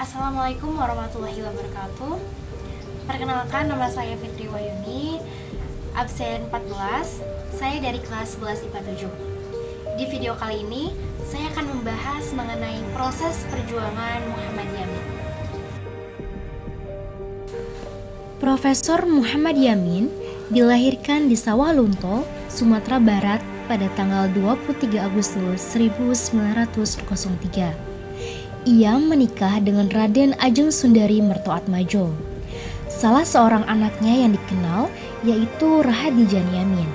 Assalamualaikum warahmatullahi wabarakatuh. Perkenalkan, nama saya Fitri Wahyuni, absen 14. Saya dari kelas 11 IPA 7. Di video kali ini, saya akan membahas mengenai proses perjuangan Muhammad Yamin. Profesor Muhammad Yamin dilahirkan di Sawalunto, Sumatera Barat pada tanggal 23 Agustus 1903. Ia menikah dengan Raden Ajeng Sundari Mertoatmajo. Salah seorang anaknya yang dikenal yaitu Rahadijan Yamin.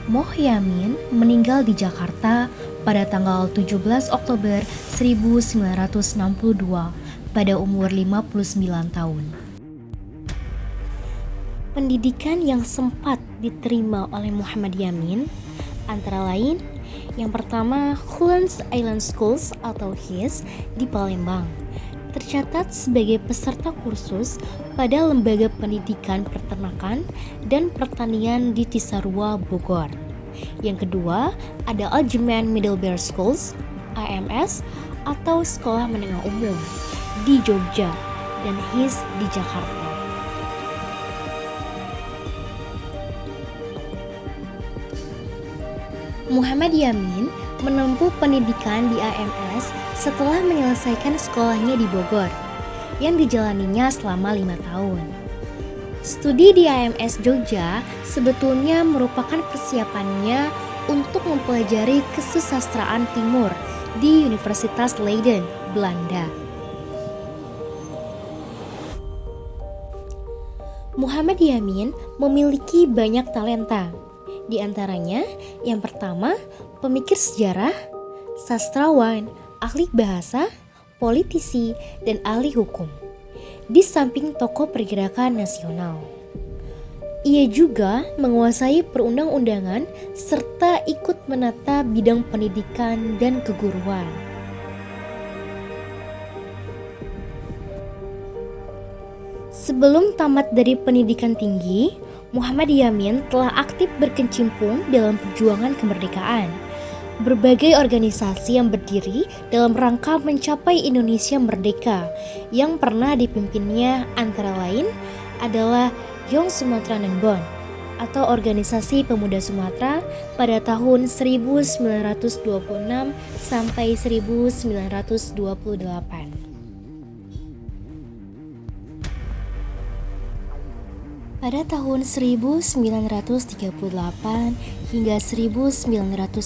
Moh Yamin meninggal di Jakarta pada tanggal 17 Oktober 1962 pada umur 59 tahun. Pendidikan yang sempat diterima oleh Muhammad Yamin antara lain yang pertama, Hulan's Island Schools atau HIS di Palembang, tercatat sebagai peserta kursus pada Lembaga Pendidikan Peternakan dan Pertanian di Cisarua, Bogor. Yang kedua, ada Algeman Middlebury Schools, AMS, atau Sekolah Menengah Umum di Jogja dan HIS di Jakarta. Muhammad Yamin menempuh pendidikan di AMS setelah menyelesaikan sekolahnya di Bogor, yang dijalaninya selama 5 tahun. Studi di AMS Jogja sebetulnya merupakan persiapannya untuk mempelajari kesusastraan Timur di Universitas Leiden, Belanda. Muhammad Yamin memiliki banyak talenta. Di antaranya, yang pertama, pemikir sejarah, sastrawan, ahli bahasa, politisi, dan ahli hukum. Di samping tokoh pergerakan nasional. Ia juga menguasai perundang-undangan serta ikut menata bidang pendidikan dan keguruan. Sebelum tamat dari pendidikan tinggi, Muhammad Yamin telah aktif berkecimpung dalam perjuangan kemerdekaan. Berbagai organisasi yang berdiri dalam rangka mencapai Indonesia merdeka yang pernah dipimpinnya antara lain adalah Young Sumatra Nenbon atau Organisasi Pemuda Sumatera pada tahun 1926 sampai 1928. Pada tahun 1938 hingga 1942,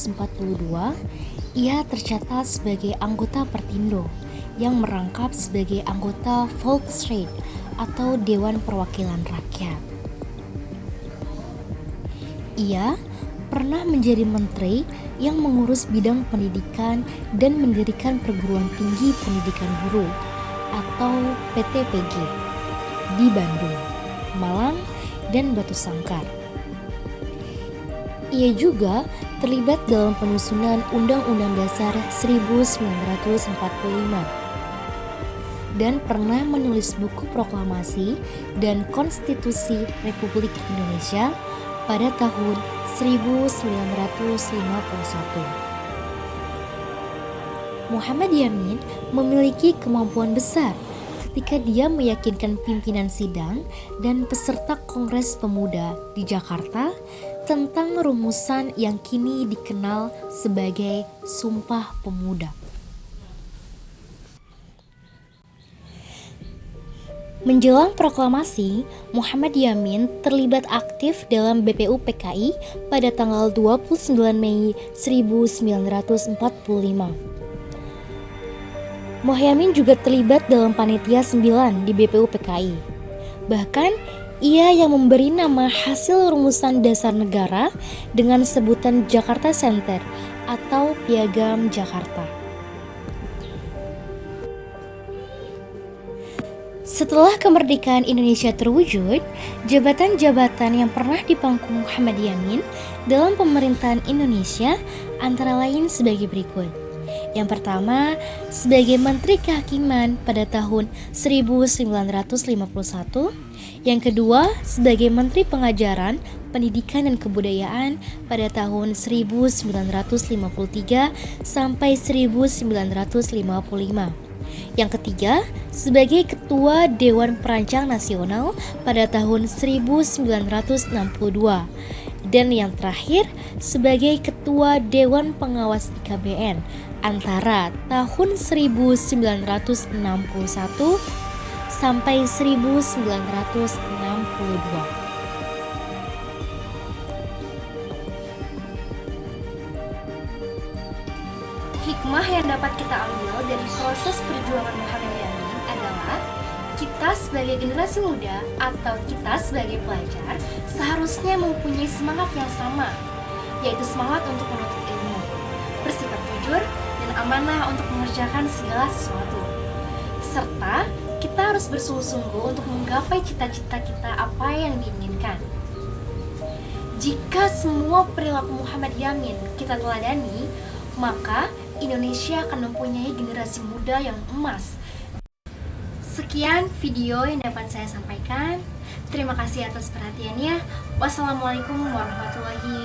ia tercatat sebagai anggota Pertindo yang merangkap sebagai anggota Volksraad atau Dewan Perwakilan Rakyat. Ia pernah menjadi menteri yang mengurus bidang pendidikan dan mendirikan Perguruan Tinggi Pendidikan Guru atau PTPG di Bandung, Malang, dan Batu Sangkar. Ia juga terlibat dalam penyusunan Undang-Undang Dasar 1945 dan pernah menulis buku proklamasi dan Konstitusi Republik Indonesia pada tahun 1951. Muhammad Yamin memiliki kemampuan besar ketika dia meyakinkan pimpinan sidang dan peserta Kongres Pemuda di Jakarta tentang rumusan yang kini dikenal sebagai Sumpah Pemuda. Menjelang proklamasi, Muhammad Yamin terlibat aktif dalam BPU PKI pada tanggal 29 Mei 1945. Moh Yamin juga terlibat dalam Panitia 9 di BPU PKI. Bahkan, ia yang memberi nama hasil rumusan dasar negara dengan sebutan Jakarta Center atau Piagam Jakarta. Setelah kemerdekaan Indonesia terwujud, jabatan-jabatan yang pernah dipangku Muhammad Yamin dalam pemerintahan Indonesia antara lain sebagai berikut. Yang pertama, sebagai Menteri Kehakiman pada tahun 1951. Yang kedua, sebagai Menteri Pengajaran, Pendidikan dan Kebudayaan pada tahun 1953 sampai 1955. Yang ketiga, sebagai Ketua Dewan Perancang Nasional pada tahun 1962. Dan yang terakhir, sebagai Ketua Dewan Pengawas IKBN antara tahun 1961 sampai 1962. Hikmah yang dapat kita ambil dari proses perjuangan Muhammad Yamin adalah kita sebagai generasi muda atau kita sebagai pelajar seharusnya mempunyai semangat yang sama, yaitu semangat untuk menuntut ilmu, bersikap jujur, dan amanah untuk mengerjakan segala sesuatu. Serta kita harus bersungguh-sungguh untuk menggapai cita-cita kita apa yang diinginkan. Jika semua perilaku Muhammad Yamin kita teladani, maka Indonesia akan mempunyai generasi muda yang emas. Sekian video yang dapat saya sampaikan. Terima kasih atas perhatiannya. Wassalamualaikum warahmatullahi